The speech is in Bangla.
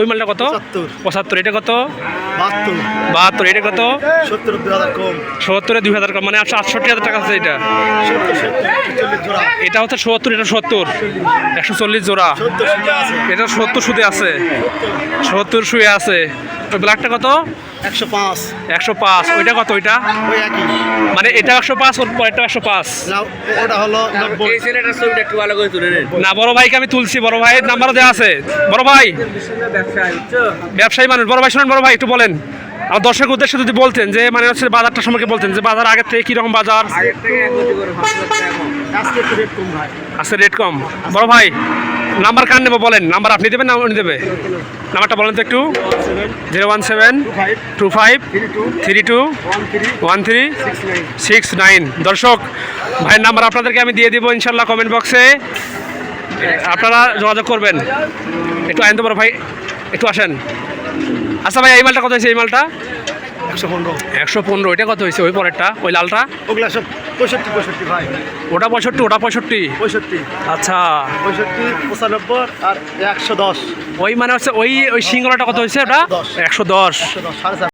ওই মালটা কত? 75। এটা কত? 72। এটা কত? 70-এ 2000 কম, মানে 68,000 টাকা আছে এটা। এটা হচ্ছে 70, এটা 70, 140 জোড়া। এটা 70 সুদে আছে, 70 শুয়ে আছে। ওই ব্ল্যাকটা কত? 105। ওইটা কত? ওইটা মানে এটা 105, ওর পরেরটা 105। না বড় ভাইকে আমি তুলছি, বড় ভাইয়ের নাম্বারও দেওয়া আছে। বড় ভাই ব্যবসায়ী মানুষ। বড় ভাই শুনুন, বড় ভাই একটু বলেন আর দর্শকের উদ্দেশ্যে যদি বলতেন যে মানে হচ্ছে বাজারটা সম্পর্কে বলতেন, যে বাজার আগের থেকে কীরকম বাজার আছে? রেট কম। বড় ভাই নাম্বার কার নেবো বলেন, নাম্বার আপনি দেবেন না উনি দেবে? নাম্বারটা বলেন তো একটু। 01725321369। দর্শক ভাইয়ের নাম্বার আপনাদেরকে আমি দিয়ে দিব ইনশাল্লাহ কমেন্ট বক্সে, আপনারা যোগাযোগ করবেন। একটু আইন তো বড় ভাই, একটু আসেন। আচ্ছা ভাই এই মালটা কত হয়েছে? এই মালটা 115। এটা কত হয়েছে? ওই পরেরটা, ওই লালটা? ওগুলা সব 65 ভাই। ওটা 65, ওটা 65। আচ্ছা 65, 95 আর 110। ওই মানে হচ্ছে ওই সিঙ্গলাটা কত হয়েছে? ওটা 110।